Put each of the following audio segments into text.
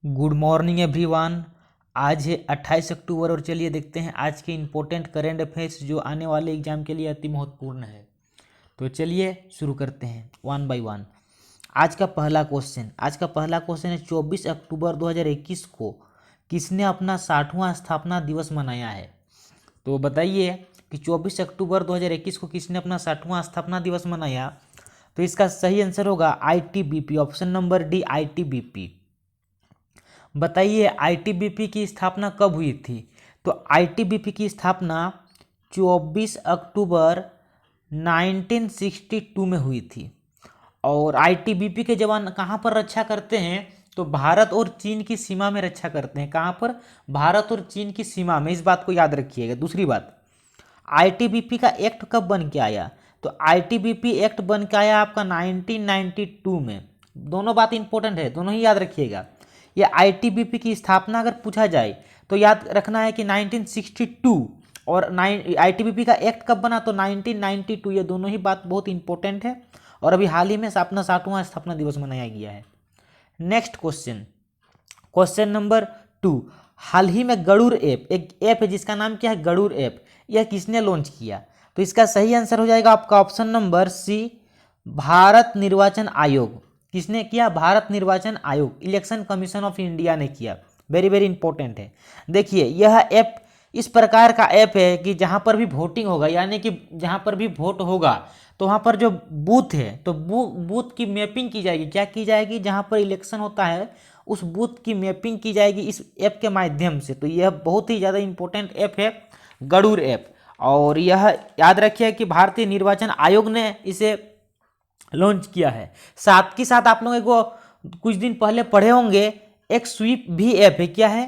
Good morning everyone. आज है 28 अक्टूबर और चलिए देखते हैं आज के इम्पोर्टेंट करंट अफेयर्स जो आने वाले एग्जाम के लिए अति महत्वपूर्ण है। तो चलिए शुरू करते हैं वन बाय वन। आज का पहला क्वेश्चन है 24 अक्टूबर 2021 को किसने अपना 60वां स्थापना दिवस मनाया है। तो बताइए कि 24 अक्टूबर 2021 को किसने अपना 60वां स्थापना दिवस मनाया। तो इसका सही आंसर होगा ITBP, option number D ITBP। बताइए आईटीबीपी की स्थापना कब हुई थी। तो आईटीबीपी की स्थापना 24 अक्टूबर 1962 में हुई थी। और आईटीबीपी के जवान कहाँ पर रक्षा करते हैं। तो भारत और चीन की सीमा में रक्षा करते हैं। कहाँ पर? भारत और चीन की सीमा में। इस बात को याद रखिएगा। दूसरी बात, आईटीबीपी का एक्ट कब बन के आया। तो आईटीबीपी एक्ट बन के आया आपका 1992 में। दोनों बात इंपॉर्टेंट है, दोनों ही याद रखिएगा। ये आईटीबीपी की स्थापना अगर पूछा जाए तो याद रखना है कि 1962 और आईटीबीपी का एक्ट कब बना तो 1992। ये दोनों ही बात बहुत इंपॉर्टेंट है और अभी हाल ही में अपना 60वां स्थापना दिवस मनाया गया है। Next question, question number 2। हाल ही में गरुड़ ऐप, एक ऐप है जिसका नाम क्या है, गरुड़ ऐप, यह किसने लॉन्च किया। तो इसका सही आंसर हो जाएगा आपका ऑप्शन नंबर सी, भारत निर्वाचन आयोग। किसने किया? भारत निर्वाचन आयोग, इलेक्शन कमीशन ऑफ इंडिया ने किया। वेरी वेरी इंपॉर्टेंट है। देखिए यह ऐप इस प्रकार का ऐप है कि जहां पर भी वोटिंग होगा, यानी कि जहां पर भी वोट होगा तो वहां पर जो बूथ है तो बूथ की मैपिंग की जाएगी। क्या की जाएगी? जहां पर इलेक्शन होता है उस बूथ की मैपिंग की जाएगी इस ऐप के माध्यम से। तो यह बहुत ही ज़्यादा इंपॉर्टेंट ऐप है गरुड़ ऐप। और यह याद रखिए कि भारतीय निर्वाचन आयोग ने इसे लॉन्च किया है। साथ ही साथ आप लोग को कुछ दिन पहले पढ़े होंगे एक स्वीप भी ऐप है। क्या है?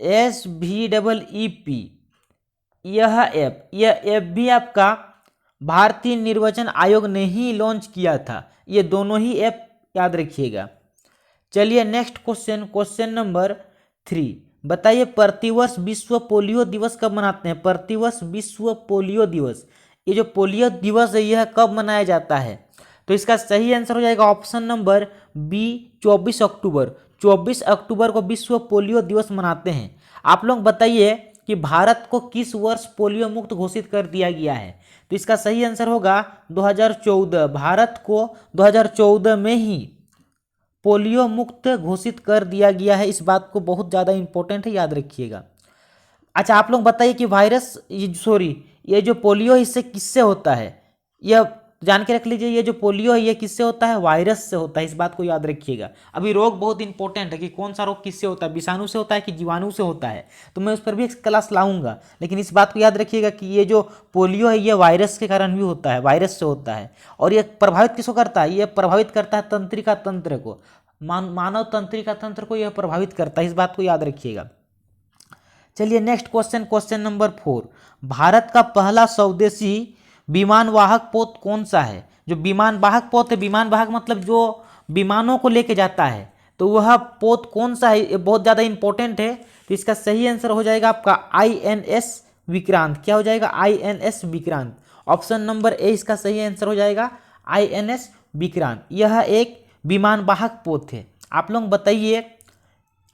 SVEEP। यह ऐप भी आपका भारतीय निर्वाचन आयोग ने ही लॉन्च किया था। ये दोनों ही ऐप याद रखिएगा। चलिए नेक्स्ट क्वेश्चन, क्वेश्चन नंबर 3। बताइए प्रतिवर्ष विश्व पोलियो दिवस कब मनाते हैं। प्रतिवर्ष विश्व पोलियो दिवस, ये जो पोलियो दिवस है यह कब मनाया जाता है। तो इसका सही आंसर हो जाएगा ऑप्शन नंबर बी, 24 अक्टूबर। 24 अक्टूबर को विश्व पोलियो दिवस मनाते हैं। आप लोग बताइए कि भारत को किस वर्ष पोलियो मुक्त घोषित कर दिया गया है। तो इसका सही आंसर होगा 2014। भारत को 2014 में ही पोलियो मुक्त घोषित कर दिया गया है। इस बात को बहुत ज़्यादा इंपॉर्टेंट है, याद रखिएगा। अच्छा आप लोग बताइए कि ये जो पोलियो इससे किससे होता है। यह जान के रख लीजिए, ये जो पोलियो है ये किससे होता है? वायरस से होता है। इस बात को याद रखिएगा। अभी रोग बहुत इंपॉर्टेंट है कि कौन सा रोग किससे होता है, विषाणु से होता है कि जीवाणु से होता है। तो मैं उस पर भी एक क्लास लाऊंगा, लेकिन इस बात को याद रखिएगा कि ये जो पोलियो है ये वायरस के कारण भी होता है, वायरस से होता है। और ये प्रभावित किसको करता है? ये प्रभावित करता है तंत्रिका तंत्र को, मानव तंत्रिका तंत्र को यह प्रभावित करता है। इस बात को याद रखिएगा। चलिए next question, question number 4। Bharat का पहला स्वदेशी विमान वाहक पोत कौन सा है। जो विमान वाहक पोत है, विमान वाहक मतलब जो विमानों को लेके जाता है, तो वह पोत कौन सा है, ये बहुत ज़्यादा इंपॉर्टेंट है। तो इसका सही आंसर हो जाएगा आपका INS विक्रांत। क्या हो जाएगा? INS Vikrant. Option number A इसका सही आंसर हो जाएगा INS विक्रांत। यह एक विमान वाहक पोत है। आप लोग बताइए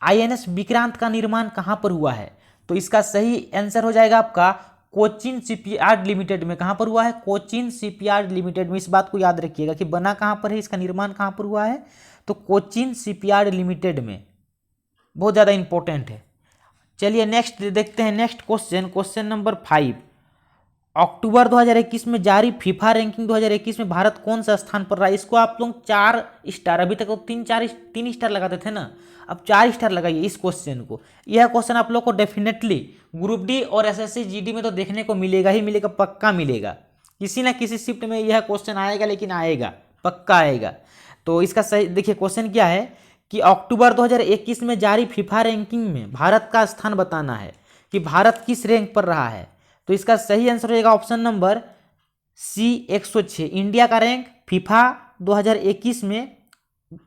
INS विक्रांत का निर्माण कहाँ पर हुआ है। तो इसका सही आंसर हो जाएगा आपका कोचिन शिपयार्ड लिमिटेड में। कहाँ पर हुआ है? कोचिन शिपयार्ड लिमिटेड में। इस बात को याद रखिएगा कि बना कहाँ पर है, इसका निर्माण कहाँ पर हुआ है, तो कोचिन शिपयार्ड लिमिटेड में। बहुत ज़्यादा इंपॉर्टेंट है। चलिए नेक्स्ट देखते हैं, नेक्स्ट क्वेश्चन, क्वेश्चन नंबर 5। अक्टूबर 2021 में जारी फीफा रैंकिंग 2021 में भारत कौन सा स्थान पर रहा। इसको आप लोग 4 स्टार, अभी तक तो 3 स्टार लगाते थे ना, अब 4 स्टार लगाइए इस क्वेश्चन को। यह क्वेश्चन आप लोग को डेफिनेटली ग्रुप डी और SSC GD में तो देखने को मिलेगा ही मिलेगा, पक्का मिलेगा। किसी ना किसी शिफ्ट में यह क्वेश्चन आएगा, लेकिन आएगा, पक्का आएगा। तो इसका सही देखिए क्वेश्चन क्या है कि अक्टूबर 2021 में जारी फीफा रैंकिंग में भारत का स्थान बताना है कि भारत किस रैंक पर रहा है। तो इसका सही आंसर हो जाएगा ऑप्शन नंबर सी, 106। इंडिया का रैंक फीफा 2021 में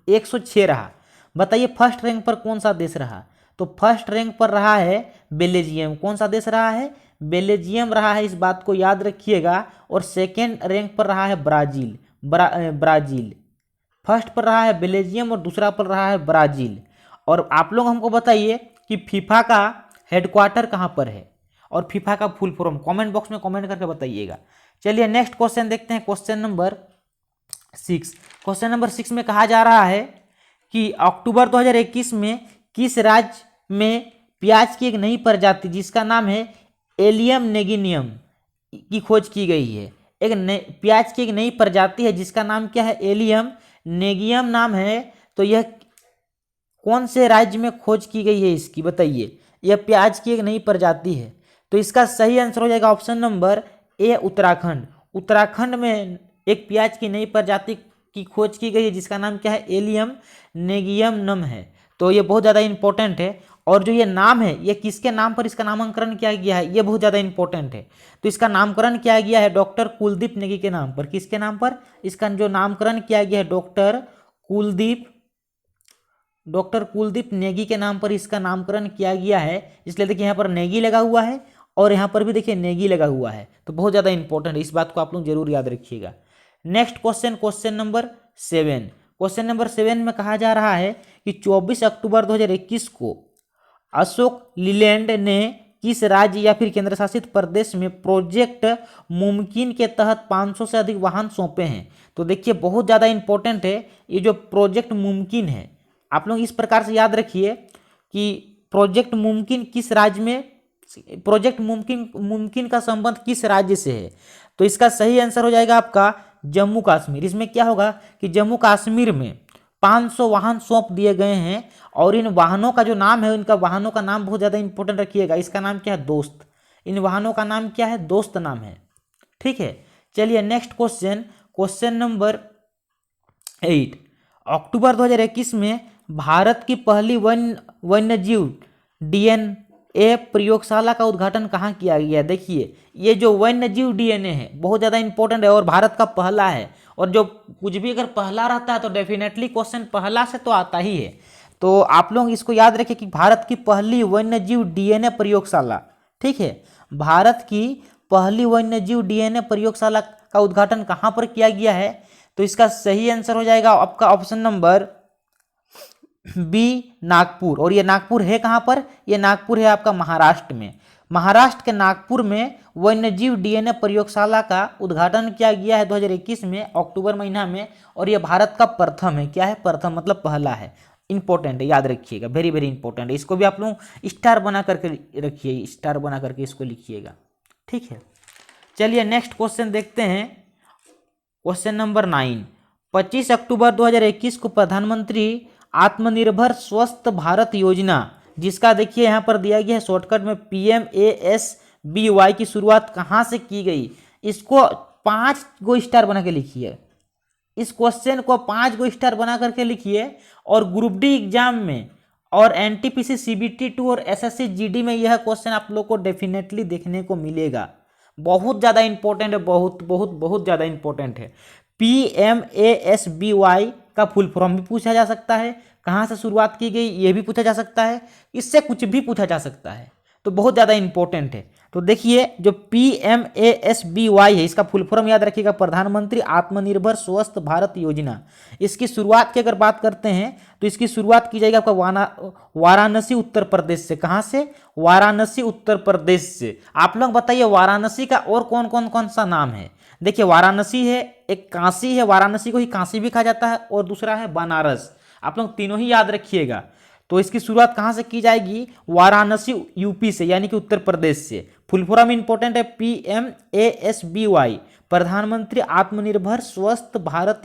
106 रहा। बताइए फर्स्ट रैंक पर कौन सा देश रहा। तो फर्स्ट रैंक पर रहा है बेल्जियम। कौन सा देश रहा है? बेल्जियम रहा है। इस बात को याद रखिएगा। और सेकेंड रैंक पर रहा है ब्राजील। फर्स्ट पर रहा है बेल्जियम और दूसरा पर रहा है ब्राजील। और आप लोग हमको बताइए कि फीफा का हेडक्वार्टर कहाँ पर है और फीफा का फुल फॉर्म कमेंट बॉक्स में कमेंट करके बताइएगा। चलिए नेक्स्ट क्वेश्चन देखते हैं, क्वेश्चन नंबर 6। क्वेश्चन नंबर 6 में कहा जा रहा है कि अक्टूबर 2021 में किस राज्य में प्याज की एक नई प्रजाति जिसका नाम है एलियम नेगिनियम की खोज की गई है। प्याज की एक नई प्रजाति है जिसका नाम क्या है, एलियम नेगियम नाम है। तो यह कौन से राज्य में खोज की गई है इसकी, बताइए। यह प्याज की एक नई प्रजाति है, तो इसका सही आंसर हो जाएगा option number A, Uttarakhand. Uttarakhand में एक प्याज की नई प्रजाति की खोज की गई है जिसका नाम क्या है, एलियम नेगियम नम है। तो ये बहुत ज़्यादा इंपॉर्टेंट है। और जो ये नाम है ये किसके नाम पर इसका नामकरण किया गया है, ये बहुत ज़्यादा इंपॉर्टेंट है। तो इसका नामकरण किया गया है डॉक्टर कुलदीप नेगी के नाम पर। किसके नाम पर इसका जो नामकरण किया गया है, डॉक्टर कुलदीप नेगी के नाम पर इसका नामकरण किया गया है। इसलिए देखिए यहाँ पर नेगी लगा हुआ है और यहाँ पर भी देखिए नेगी लगा हुआ है। तो बहुत ज़्यादा इंपॉर्टेंट है, इस बात को आप लोग जरूर याद रखिएगा। Next question, question number 7। Question number 7 में कहा जा रहा है कि 24 अक्टूबर 2021 को अशोक लीलैंड ने किस राज्य या फिर केंद्र शासित प्रदेश में प्रोजेक्ट मुमकिन के तहत 500 से अधिक वाहन सौंपे हैं। तो देखिए बहुत ज़्यादा इंपॉर्टेंट है ये जो प्रोजेक्ट मुमकिन है। आप लोग इस प्रकार से याद रखिए कि प्रोजेक्ट मुमकिन किस राज्य में, प्रोजेक्ट मुमकिन का संबंध किस राज्य से है। तो इसका सही आंसर हो जाएगा आपका जम्मू कश्मीर। इसमें क्या होगा कि जम्मू कश्मीर में 500 वाहन सौंप दिए गए हैं और इन वाहनों का जो नाम है, उनका वाहनों का नाम बहुत ज़्यादा इंपॉर्टेंट रखिएगा। इसका नाम क्या है, दोस्त। इन वाहनों का नाम क्या है, दोस्त नाम है। ठीक है, चलिए नेक्स्ट क्वेश्चन, क्वेश्चन नंबर 8। अक्टूबर 2021 में भारत की पहली वन्यजीव डीएनए प्रयोगशाला का उद्घाटन कहाँ किया गया। देखिए ये जो वन्यजीव डीएनए है बहुत ज़्यादा इंपॉर्टेंट है और भारत का पहला है। और जो कुछ भी अगर पहला रहता है तो डेफिनेटली क्वेश्चन पहला से तो आता ही है। तो आप लोग इसको याद रखें कि भारत की पहली वन्यजीव डीएनए प्रयोगशाला, ठीक है, भारत की पहली वन्यजीव डीएनए प्रयोगशाला का उद्घाटन कहाँ पर किया गया है। तो इसका सही आंसर हो जाएगा आपका ऑप्शन नंबर बी, नागपुर। और ये नागपुर है कहाँ पर, ये नागपुर है आपका महाराष्ट्र में। महाराष्ट्र के नागपुर में वन्यजीव डीएनए प्रयोगशाला का उद्घाटन किया गया है 2021 में अक्टूबर महीना में। और ये भारत का प्रथम है। क्या है, प्रथम मतलब पहला है। इंपॉर्टेंट है, याद रखिएगा, वेरी वेरी इंपॉर्टेंट है। इसको भी आप लोग स्टार बना करके रखिए, स्टार बना करके इसको लिखिएगा। ठीक है, चलिए नेक्स्ट क्वेश्चन देखते हैं, क्वेश्चन नंबर 9। 25 अक्टूबर 2021 को प्रधानमंत्री आत्मनिर्भर स्वस्थ भारत योजना, जिसका देखिए यहाँ पर दिया गया है शॉर्टकट में PMASBY की शुरुआत कहाँ से की गई। इसको 5 गो स्टार बना के लिखिए। इस क्वेश्चन को 5 गो स्टार बना करके लिखिए। और ग्रुप डी एग्जाम में और NTPC CBT 2 और SSC GD में यह क्वेश्चन आप लोग को डेफिनेटली देखने को मिलेगा। बहुत ज़्यादा इंपॉर्टेंट है, बहुत बहुत बहुत ज़्यादा इंपॉर्टेंट है। PMASBY का फुल फॉर्म भी पूछा जा सकता है, कहाँ से शुरुआत की गई ये भी पूछा जा सकता है, इससे कुछ भी पूछा जा सकता है। तो बहुत ज़्यादा इंपॉर्टेंट है। तो देखिए जो PMASBY है इसका फुल फॉर्म याद रखिएगा, प्रधानमंत्री आत्मनिर्भर स्वस्थ भारत योजना। इसकी शुरुआत की अगर बात करते हैं तो इसकी शुरुआत की जाएगी आपका वाराणसी उत्तर प्रदेश से। कहाँ से, वाराणसी उत्तर प्रदेश से। आप लोग बताइए वाराणसी का और कौन सा नाम है। देखिए वाराणसी है, एक काशी है, वाराणसी को ही काशी भी कहा जाता है, और दूसरा है बनारस। आप लोग तीनों ही याद रखिएगा। तो इसकी शुरुआत कहाँ से की जाएगी, वाराणसी यूपी से, यानी कि उत्तर प्रदेश से। फुल फॉर्म इंपॉर्टेंट है PMASBY, प्रधानमंत्री आत्मनिर्भर स्वस्थ भारत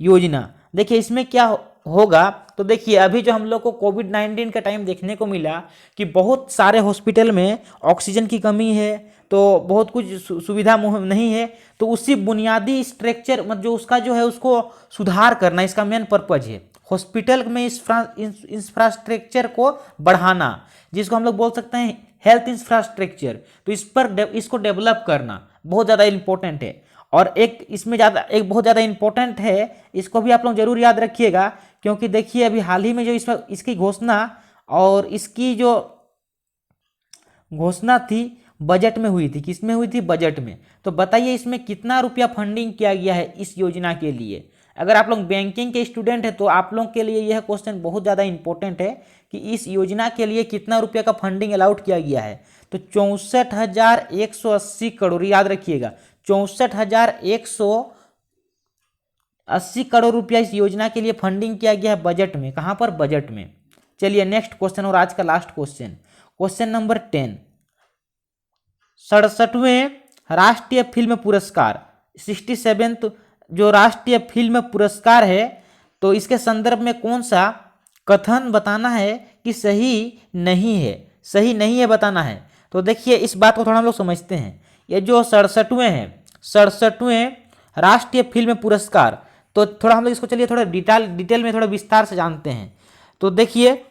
योजना। देखिए इसमें क्या होगा, तो देखिए अभी जो हम लोग को कोविड-19 का टाइम देखने को मिला कि बहुत सारे हॉस्पिटल में ऑक्सीजन की कमी है, तो बहुत कुछ सुविधा नहीं है। तो उसी बुनियादी स्ट्रक्चर मतलब जो उसका जो है उसको सुधार करना इसका मेन पर्पज है। हॉस्पिटल में इंफ्रास्ट्रक्चर को बढ़ाना, जिसको हम लोग बोल सकते हैं हेल्थ इंफ्रास्ट्रक्चर। तो इसको डेवलप करना बहुत ज़्यादा इंपॉर्टेंट है। और एक बहुत ज़्यादा इंपॉर्टेंट है, इसको भी आप लोग जरूर याद रखिएगा, क्योंकि देखिए अभी हाल ही में जो इसकी घोषणा और इसकी जो घोषणा थी बजट में हुई थी। किसमें हुई थी, बजट में। तो बताइए इसमें कितना रुपया फंडिंग किया गया है इस योजना के लिए। अगर आप लोग बैंकिंग के स्टूडेंट हैं तो आप लोग के लिए यह क्वेश्चन बहुत ज़्यादा इंपॉर्टेंट है कि इस योजना के लिए कितना रुपये का फंडिंग अलाउट किया गया है। तो 64,180 करोड़, याद रखिएगा 64,180 करोड़ रुपया इस योजना के लिए फंडिंग किया गया है बजट में। कहाँ पर? बजट में। चलिए नेक्स्ट क्वेश्चन और आज का लास्ट क्वेश्चन, क्वेश्चन नंबर 10, 67वें राष्ट्रीय फिल्म पुरस्कार, 67th जो राष्ट्रीय फिल्म पुरस्कार है, तो इसके संदर्भ में कौन सा कथन बताना है कि सही नहीं है, सही नहीं है बताना है। तो देखिए इस बात को थोड़ा हम लोग समझते हैं। ये जो 67वें हैं, 67वें राष्ट्रीय फिल्म पुरस्कार, तो थोड़ा हम लोग इसको चलिए थोड़ा डिटेल में थोड़ा विस्तार से जानते हैं। तो देखिए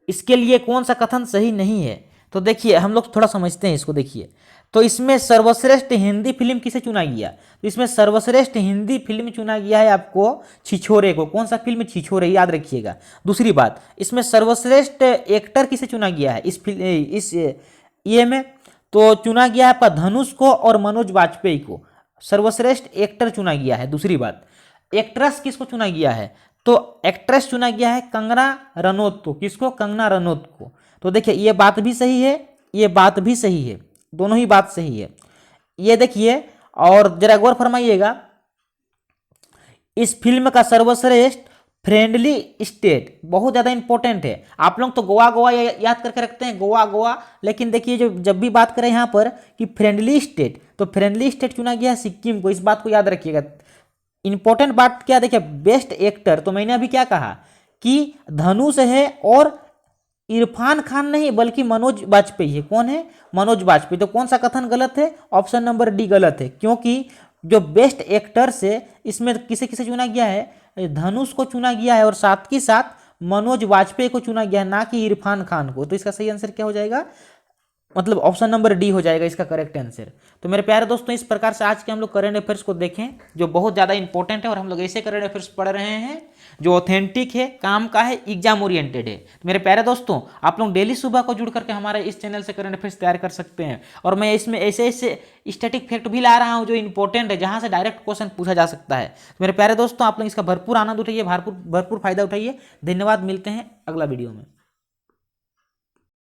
इसके लिए कौन सा कथन सही नहीं है, तो देखिए हम लोग थोड़ा समझते हैं इसको। देखिए तो इसमें सर्वश्रेष्ठ हिंदी फिल्म किसे चुना गया? तो इसमें सर्वश्रेष्ठ हिंदी फिल्म चुना गया है आपको छिछोरे को। कौन सा फिल्म? छिछोरे, याद रखिएगा। दूसरी बात, इसमें सर्वश्रेष्ठ एक्टर किसे चुना गया है इस ये में? तो चुना गया है आपका धनुष को और मनोज वाजपेयी को, सर्वश्रेष्ठ एक्टर चुना गया है। दूसरी बात, एक्ट्रेस किसको चुना गया है? तो एक्ट्रेस चुना गया है कंगना रनौत को। किसको? कंगना रनौत को। तो देखिए ये बात भी सही है, ये बात भी सही है, दोनों ही बात सही है। ये देखिए और जरा गौर फरमाइएगा, इस फिल्म का सर्वश्रेष्ठ फ्रेंडली स्टेट बहुत ज़्यादा इंपॉर्टेंट है। आप लोग तो गोवा गोवा याद करके रखते हैं, गोवा गोवा, लेकिन देखिए जो जब भी बात करें यहाँ पर कि फ्रेंडली स्टेट, तो फ्रेंडली स्टेट चुना गया है सिक्किम को। इस बात को याद रखिएगा। इंपॉर्टेंट बात क्या? देखिए बेस्ट एक्टर, तो मैंने अभी क्या कहा कि धनुष है और इरफान खान नहीं बल्कि मनोज वाजपेयी है। कौन है? मनोज वाजपेयी। तो कौन सा कथन गलत है? ऑप्शन नंबर डी गलत है, क्योंकि जो बेस्ट एक्टर से इसमें किसे किसे चुना गया है? धनुष को चुना गया है और साथ ही साथ मनोज वाजपेयी को चुना गया है, ना कि इरफान खान को। तो इसका सही आंसर क्या हो जाएगा? मतलब ऑप्शन नंबर डी हो जाएगा इसका करेक्ट आंसर। तो मेरे प्यारे दोस्तों, इस प्रकार से आज के हम लोग करंट अफेयर्स को देखें जो बहुत ज़्यादा इंपॉर्टेंट है, और हम लोग ऐसे करंट अफेयर्स पढ़ रहे हैं जो ऑथेंटिक है, काम का है, एग्जाम ओरिएंटेड है। तो मेरे प्यारे दोस्तों, आप लोग डेली सुबह को जुड़ करके हमारे इस चैनल से करंट अफेयर्स तैयार कर सकते हैं, और मैं इसमें ऐसे ऐसे स्टैटिक फैक्ट भी ला रहा हूँ जो इंपॉर्टेंट है, जहाँ से डायरेक्ट क्वेश्चन पूछा जा सकता है। तो मेरे प्यारे दोस्तों, आप लोग इसका भरपूर आनंद उठाइए, भरपूर फायदा उठाइए। धन्यवाद, मिलते हैं अगला वीडियो में।